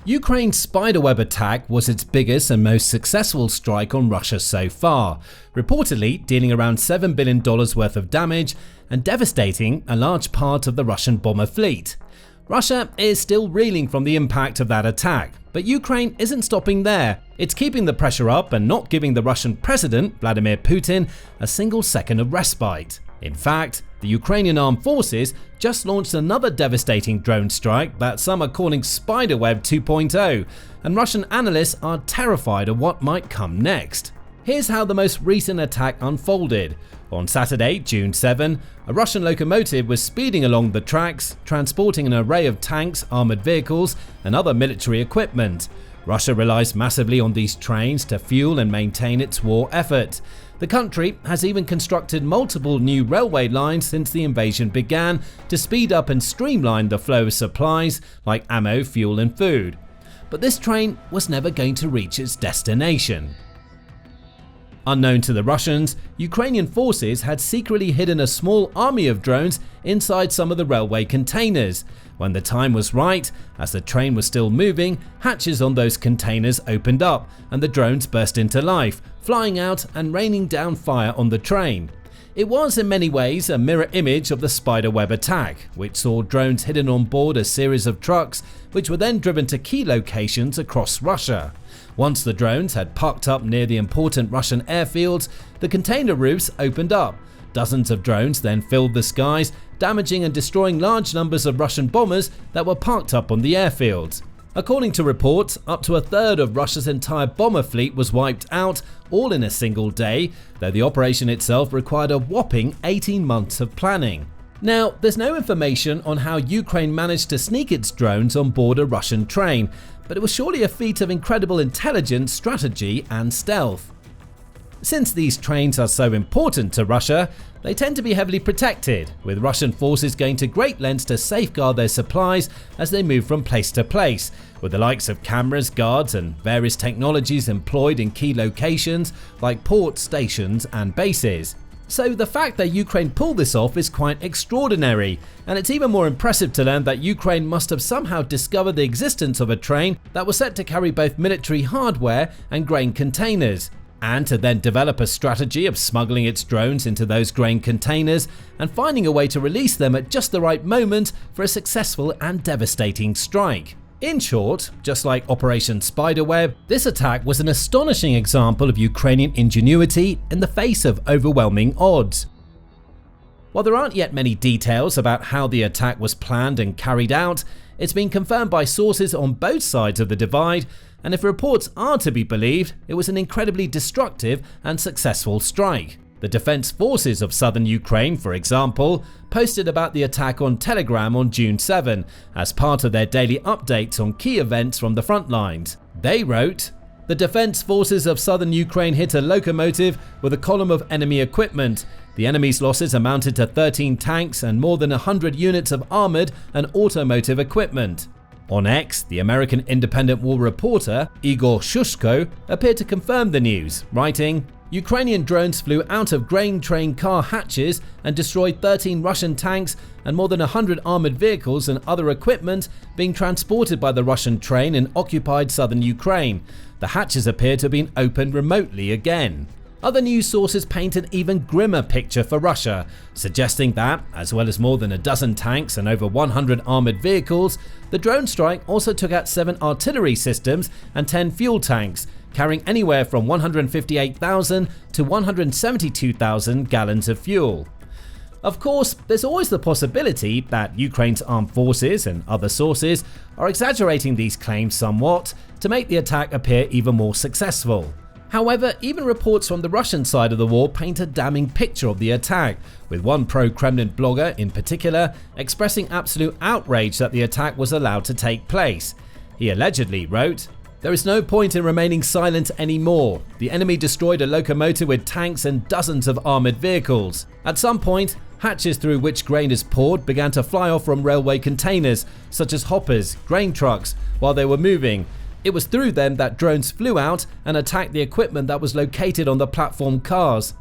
Ukraine's spiderweb attack was its biggest and most successful strike on Russia so far, reportedly dealing around $7 billion worth of damage and devastating a large part of the Russian bomber fleet. Russia is still reeling from the impact of that attack, but Ukraine isn't stopping there. It's keeping the pressure up and not giving the Russian president, Vladimir Putin, a single second of respite. In fact, the Ukrainian armed forces just launched another devastating drone strike that some are calling Spiderweb 2.0, and Russian analysts are terrified of what might come next. Here's how the most recent attack unfolded. On Saturday, June 7, a Russian locomotive was speeding along the tracks, transporting an array of tanks, armored vehicles, and other military equipment. Russia relies massively on these trains to fuel and maintain its war effort. The country has even constructed multiple new railway lines since the invasion began to speed up and streamline the flow of supplies like ammo, fuel, and food. But this train was never going to reach its destination. Unknown to the Russians, Ukrainian forces had secretly hidden a small army of drones inside some of the railway containers. When the time was right, as the train was still moving, hatches on those containers opened up and the drones burst into life, flying out and raining down fire on the train. It was in many ways a mirror image of the spiderweb attack, which saw drones hidden on board a series of trucks which were then driven to key locations across Russia. Once the drones had parked up near the important Russian airfields, the container roofs opened up. Dozens of drones then filled the skies, damaging and destroying large numbers of Russian bombers that were parked up on the airfields. According to reports, up to a third of Russia's entire bomber fleet was wiped out, all in a single day, though the operation itself required a whopping 18 months of planning. Now, there's no information on how Ukraine managed to sneak its drones on board a Russian train, but it was surely a feat of incredible intelligence, strategy, and stealth. Since these trains are so important to Russia, they tend to be heavily protected, with Russian forces going to great lengths to safeguard their supplies as they move from place to place, with the likes of cameras, guards, and various technologies employed in key locations like ports, stations, and bases. So the fact that Ukraine pulled this off is quite extraordinary, and it's even more impressive to learn that Ukraine must have somehow discovered the existence of a train that was set to carry both military hardware and grain containers, and to then develop a strategy of smuggling its drones into those grain containers and finding a way to release them at just the right moment for a successful and devastating strike. In short, just like Operation Spiderweb, this attack was an astonishing example of Ukrainian ingenuity in the face of overwhelming odds. While there aren't yet many details about how the attack was planned and carried out, it's been confirmed by sources on both sides of the divide, and if reports are to be believed, it was an incredibly destructive and successful strike. The defense forces of southern Ukraine, for example, posted about the attack on Telegram on June 7 as part of their daily updates on key events from the front lines. They wrote, "The defense forces of southern Ukraine hit a locomotive with a column of enemy equipment. The enemy's losses amounted to 13 tanks and more than 100 units of armored and automotive equipment." On X, the American independent war reporter Igor Shushko appeared to confirm the news, writing, "Ukrainian drones flew out of grain train car hatches and destroyed 13 Russian tanks and more than 100 armored vehicles and other equipment being transported by the Russian train in occupied southern Ukraine. The hatches appear to have been opened remotely again." Other news sources paint an even grimmer picture for Russia, suggesting that, as well as more than a dozen tanks and over 100 armored vehicles, the drone strike also took out 7 artillery systems and 10 fuel tanks, carrying anywhere from 158,000 to 172,000 gallons of fuel. Of course, there's always the possibility that Ukraine's armed forces and other sources are exaggerating these claims somewhat to make the attack appear even more successful. However, even reports from the Russian side of the war paint a damning picture of the attack, with one pro-Kremlin blogger in particular expressing absolute outrage that the attack was allowed to take place. He allegedly wrote, "There is no point in remaining silent anymore. The enemy destroyed a locomotive with tanks and dozens of armored vehicles. At some point, hatches through which grain is poured began to fly off from railway containers, such as hoppers, grain trucks, while they were moving. It was through them that drones flew out and attacked the equipment that was located on the platform cars.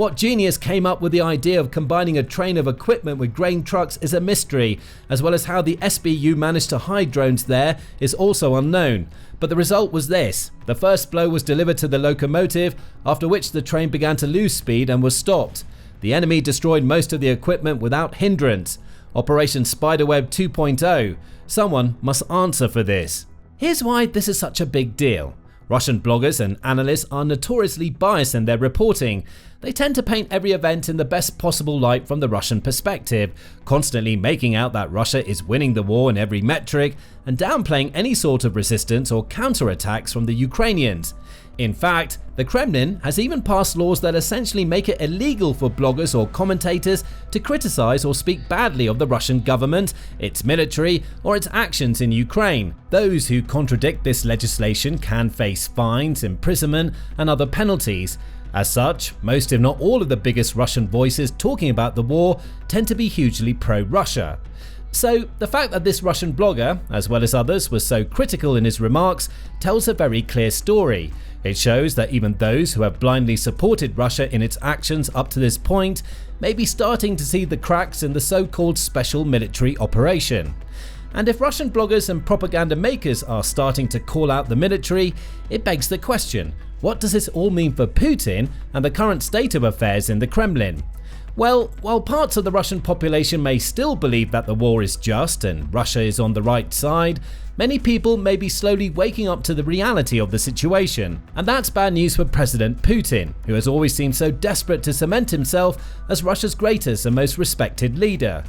What genius came up with the idea of combining a train of equipment with grain trucks is a mystery, as well as how the SBU managed to hide drones there is also unknown. But the result was this. The first blow was delivered to the locomotive, after which the train began to lose speed and was stopped. The enemy destroyed most of the equipment without hindrance. Operation Spiderweb 2.0. Someone must answer for this. Here's why this is such a big deal. Russian bloggers and analysts are notoriously biased in their reporting. They tend to paint every event in the best possible light from the Russian perspective, constantly making out that Russia is winning the war in every metric and downplaying any sort of resistance or counterattacks from the Ukrainians. In fact, the Kremlin has even passed laws that essentially make it illegal for bloggers or commentators to criticize or speak badly of the Russian government, its military, or its actions in Ukraine. Those who contradict this legislation can face fines, imprisonment, and other penalties. As such, most if not all of the biggest Russian voices talking about the war tend to be hugely pro-Russia. So, the fact that this Russian blogger, as well as others, was so critical in his remarks tells a very clear story. It shows that even those who have blindly supported Russia in its actions up to this point may be starting to see the cracks in the so-called special military operation. And if Russian bloggers and propaganda makers are starting to call out the military, it begs the question, what does this all mean for Putin and the current state of affairs in the Kremlin? Well, while parts of the Russian population may still believe that the war is just and Russia is on the right side, many people may be slowly waking up to the reality of the situation. And that's bad news for President Putin, who has always seemed so desperate to cement himself as Russia's greatest and most respected leader.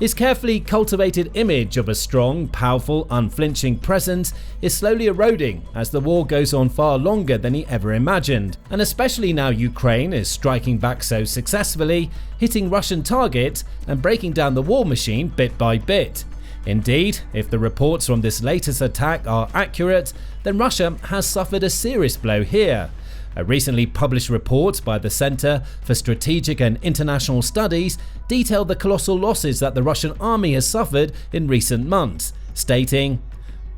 His carefully cultivated image of a strong, powerful, unflinching presence is slowly eroding as the war goes on far longer than he ever imagined, and especially now Ukraine is striking back so successfully, hitting Russian targets and breaking down the war machine bit by bit. Indeed, if the reports from this latest attack are accurate, then Russia has suffered a serious blow here. A recently published report by the Center for Strategic and International Studies detailed the colossal losses that the Russian army has suffered in recent months, stating,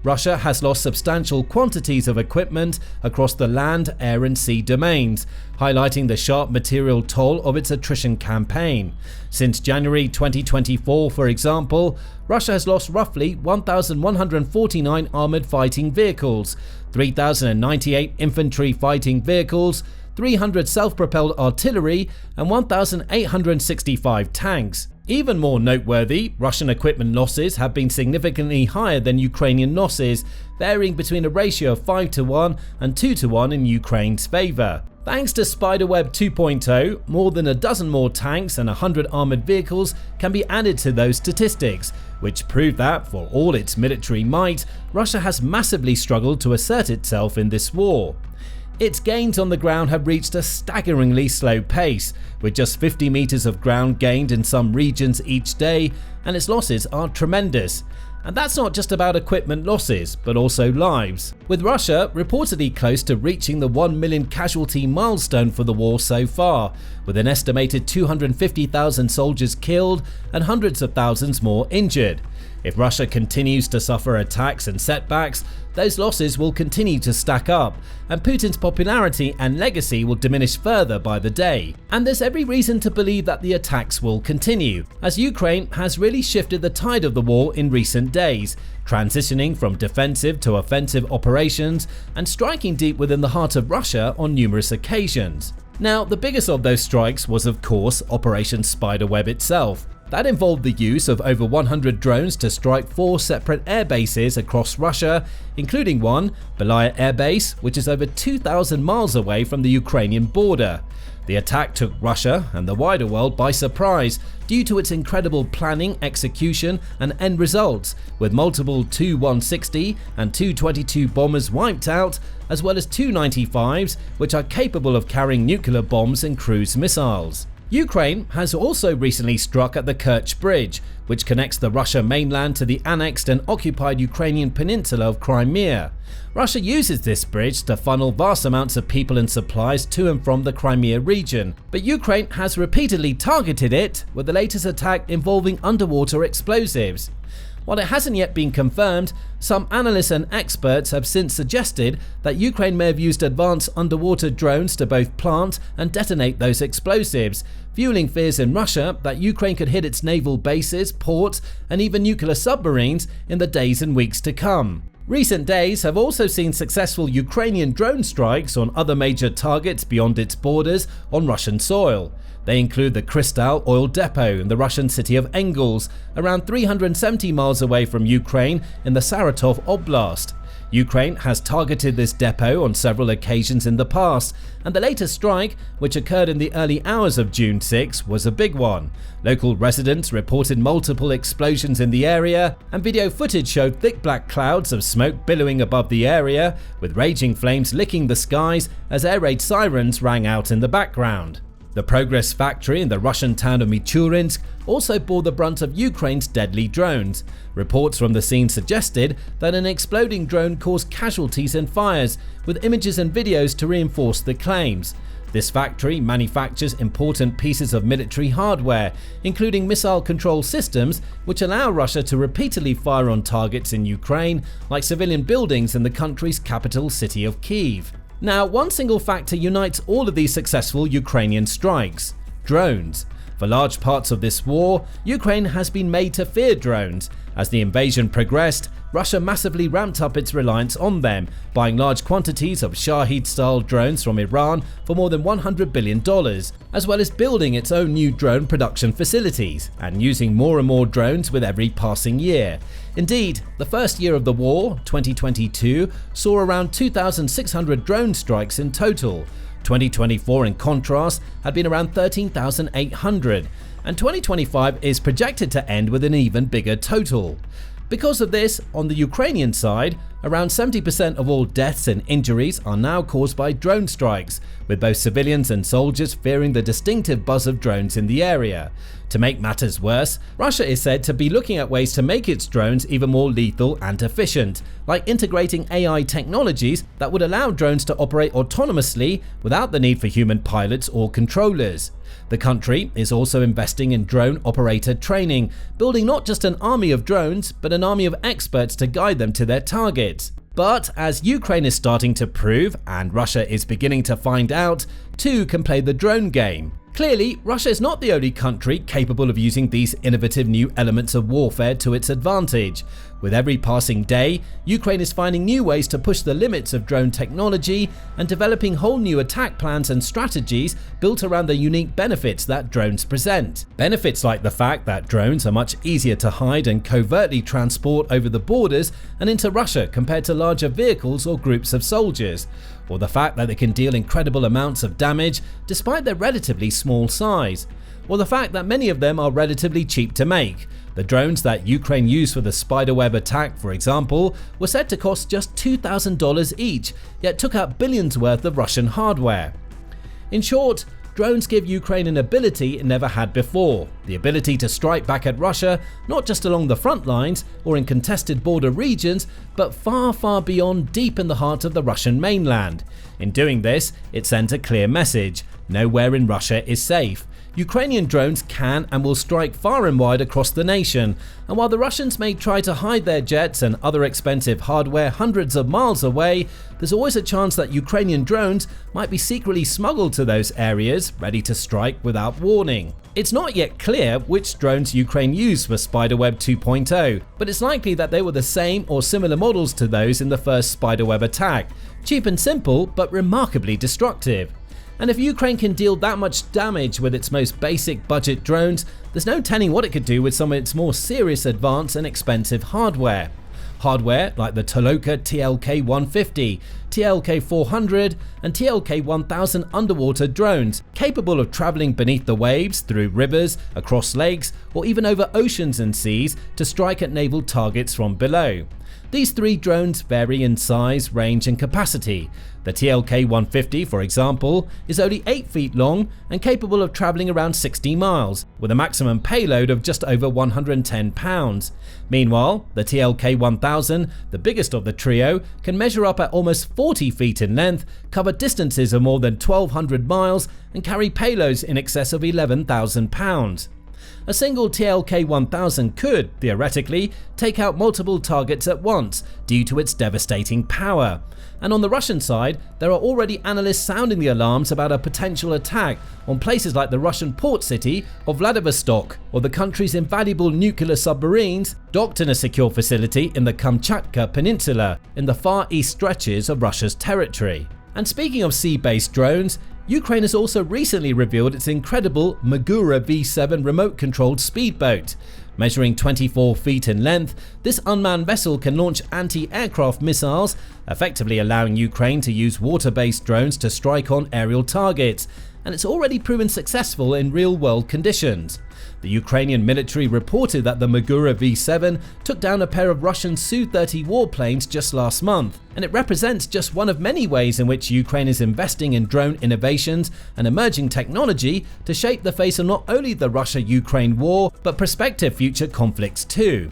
Russia has lost substantial quantities of equipment across the land, air and sea domains, highlighting the sharp material toll of its attrition campaign. Since January 2024, for example, Russia has lost roughly 1,149 armored fighting vehicles, 3,098 infantry fighting vehicles, 300 self-propelled artillery, and 1,865 tanks. Even more noteworthy, Russian equipment losses have been significantly higher than Ukrainian losses, varying between a ratio of 5-1 and 2-1 in Ukraine's favour. Thanks to Spiderweb 2.0, more than a dozen more tanks and 100 armoured vehicles can be added to those statistics, which prove that, for all its military might, Russia has massively struggled to assert itself in this war. Its gains on the ground have reached a staggeringly slow pace, with just 50 meters of ground gained in some regions each day, and its losses are tremendous. And that's not just about equipment losses, but also lives, with Russia reportedly close to reaching the 1 million casualty milestone for the war so far, with an estimated 250,000 soldiers killed and hundreds of thousands more injured. If Russia continues to suffer attacks and setbacks, those losses will continue to stack up, and Putin's popularity and legacy will diminish further by the day. And there's every reason to believe that the attacks will continue, as Ukraine has really shifted the tide of the war in recent days, transitioning from defensive to offensive operations and striking deep within the heart of Russia on numerous occasions. Now, the biggest of those strikes was of course Operation Spiderweb itself. That involved the use of over 100 drones to strike 4 separate air bases across Russia, including one, Belaya Air Base, which is over 2,000 miles away from the Ukrainian border. The attack took Russia and the wider world by surprise due to its incredible planning, execution and end results, with multiple Tu-160 and Tu-22 bombers wiped out, as well as Tu-95s, which are capable of carrying nuclear bombs and cruise missiles. Ukraine has also recently struck at the Kerch Bridge, which connects the Russian mainland to the annexed and occupied Ukrainian peninsula of Crimea. Russia uses this bridge to funnel vast amounts of people and supplies to and from the Crimea region, but Ukraine has repeatedly targeted it, with the latest attack involving underwater explosives. While it hasn't yet been confirmed, some analysts and experts have since suggested that Ukraine may have used advanced underwater drones to both plant and detonate those explosives, fueling fears in Russia that Ukraine could hit its naval bases, ports, and even nuclear submarines in the days and weeks to come. Recent days have also seen successful Ukrainian drone strikes on other major targets beyond its borders on Russian soil. They include the Kristall oil depot in the Russian city of Engels, around 370 miles away from Ukraine in the Saratov Oblast. Ukraine has targeted this depot on several occasions in the past, and the latest strike, which occurred in the early hours of June 6, was a big one. Local residents reported multiple explosions in the area, and video footage showed thick black clouds of smoke billowing above the area, with raging flames licking the skies as air raid sirens rang out in the background. The Progress factory in the Russian town of Michurinsk also bore the brunt of Ukraine's deadly drones. Reports from the scene suggested that an exploding drone caused casualties and fires, with images and videos to reinforce the claims. This factory manufactures important pieces of military hardware, including missile control systems, which allow Russia to repeatedly fire on targets in Ukraine, like civilian buildings in the country's capital city of Kyiv. Now, one single factor unites all of these successful Ukrainian strikes: drones. For large parts of this war, Ukraine has been made to fear drones. As the invasion progressed, Russia massively ramped up its reliance on them, buying large quantities of Shahid-style drones from Iran for more than $100 billion, as well as building its own new drone production facilities, and using more and more drones with every passing year. Indeed, the first year of the war, 2022, saw around 2,600 drone strikes in total. 2024, in contrast, had been around 13,800, and 2025 is projected to end with an even bigger total. Because of this, on the Ukrainian side, around 70% of all deaths and injuries are now caused by drone strikes, with both civilians and soldiers fearing the distinctive buzz of drones in the area. To make matters worse, Russia is said to be looking at ways to make its drones even more lethal and efficient, like integrating AI technologies that would allow drones to operate autonomously without the need for human pilots or controllers. The country is also investing in drone operator training, building not just an army of drones, but an army of experts to guide them to their targets. But as Ukraine is starting to prove, and Russia is beginning to find out, two can play the drone game. Clearly, Russia is not the only country capable of using these innovative new elements of warfare to its advantage. With every passing day, Ukraine is finding new ways to push the limits of drone technology and developing whole new attack plans and strategies built around the unique benefits that drones present. Benefits like the fact that drones are much easier to hide and covertly transport over the borders and into Russia compared to larger vehicles or groups of soldiers, or the fact that they can deal incredible amounts of damage despite their relatively small size, or the fact that many of them are relatively cheap to make. The drones that Ukraine used for the spiderweb attack, for example, were said to cost just $2,000 each, yet took out billions worth of Russian hardware. In short, drones give Ukraine an ability it never had before, the ability to strike back at Russia, not just along the front lines or in contested border regions, but far, far beyond, deep in the heart of the Russian mainland. In doing this, it sent a clear message: nowhere in Russia is safe. Ukrainian drones can and will strike far and wide across the nation, and while the Russians may try to hide their jets and other expensive hardware hundreds of miles away, there's always a chance that Ukrainian drones might be secretly smuggled to those areas, ready to strike without warning. It's not yet clear which drones Ukraine used for Spiderweb 2.0, but it's likely that they were the same or similar models to those in the first Spiderweb attack. Cheap and simple, but remarkably destructive. And if Ukraine can deal that much damage with its most basic budget drones, there's no telling what it could do with some of its more serious, advanced and expensive hardware. Hardware like the Toloka TLK-150, TLK-400 and TLK-1000 underwater drones, capable of traveling beneath the waves, through rivers, across lakes, or even over oceans and seas to strike at naval targets from below. These three drones vary in size, range and capacity. The TLK-150, for example, is only 8 feet long and capable of traveling around 60 miles, with a maximum payload of just over 110 pounds. Meanwhile, the TLK-1000, the biggest of the trio, can measure up at almost 40 feet in length, cover distances of more than 1,200 miles and carry payloads in excess of 11,000 pounds. A single TLK-1000 could, theoretically, take out multiple targets at once due to its devastating power. And on the Russian side, there are already analysts sounding the alarms about a potential attack on places like the Russian port city of Vladivostok or the country's invaluable nuclear submarines docked in a secure facility in the Kamchatka Peninsula in the far east stretches of Russia's territory. And speaking of sea-based drones, Ukraine has also recently revealed its incredible Magura V7 remote-controlled speedboat. Measuring 24 feet in length, this unmanned vessel can launch anti-aircraft missiles, effectively allowing Ukraine to use water-based drones to strike on aerial targets, and it's already proven successful in real-world conditions. The Ukrainian military reported that the Magura V7 took down a pair of Russian Su-30 warplanes just last month, and it represents just one of many ways in which Ukraine is investing in drone innovations and emerging technology to shape the face of not only the Russia-Ukraine war, but prospective future conflicts too.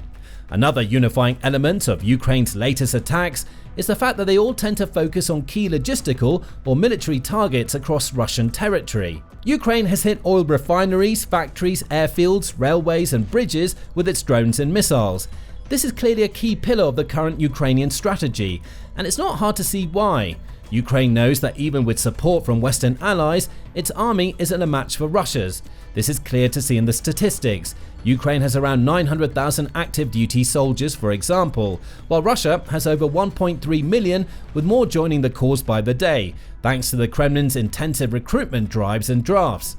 Another unifying element of Ukraine's latest attacks is the fact that they all tend to focus on key logistical or military targets across Russian territory. Ukraine has hit oil refineries, factories, airfields, railways and bridges with its drones and missiles. This is clearly a key pillar of the current Ukrainian strategy, and it's not hard to see why. Ukraine knows that even with support from Western allies, its army isn't a match for Russia's. This is clear to see in the statistics. Ukraine has around 900,000 active duty soldiers, for example, while Russia has over 1.3 million, with more joining the cause by the day, thanks to the Kremlin's intensive recruitment drives and drafts.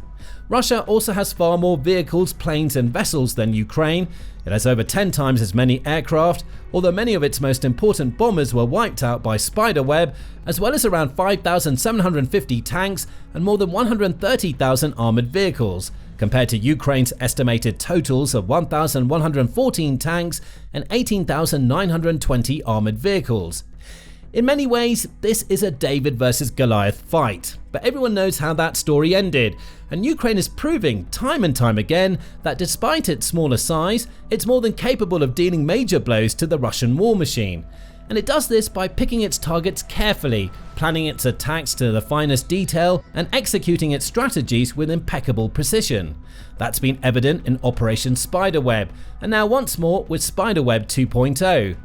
Russia also has far more vehicles, planes and vessels than Ukraine. It has over 10 times as many aircraft, although many of its most important bombers were wiped out by spiderweb, as well as around 5,750 tanks and more than 130,000 armoured vehicles, compared to Ukraine's estimated totals of 1,114 tanks and 18,920 armoured vehicles. In many ways, this is a David versus Goliath fight, but everyone knows how that story ended, and Ukraine is proving time and time again that despite its smaller size, it's more than capable of dealing major blows to the Russian war machine. And it does this by picking its targets carefully, planning its attacks to the finest detail, and executing its strategies with impeccable precision. That's been evident in Operation Spiderweb, and now once more with Spiderweb 2.0.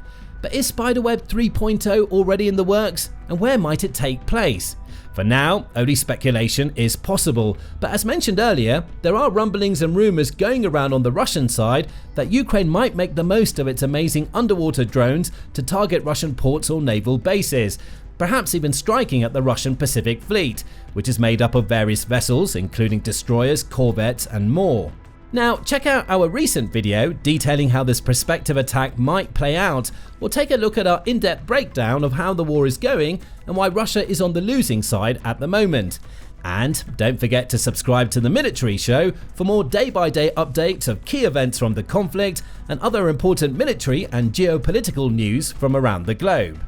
But is Spiderweb 3.0 already in the works, and where might it take place? For now, only speculation is possible, but as mentioned earlier, there are rumblings and rumours going around on the Russian side that Ukraine might make the most of its amazing underwater drones to target Russian ports or naval bases, perhaps even striking at the Russian Pacific Fleet, which is made up of various vessels including destroyers, corvettes and more. Now, check out our recent video detailing how this prospective attack might play out, or take a look at our in-depth breakdown of how the war is going and why Russia is on the losing side at the moment. And don't forget to subscribe to the Military Show for more day-by-day updates of key events from the conflict and other important military and geopolitical news from around the globe.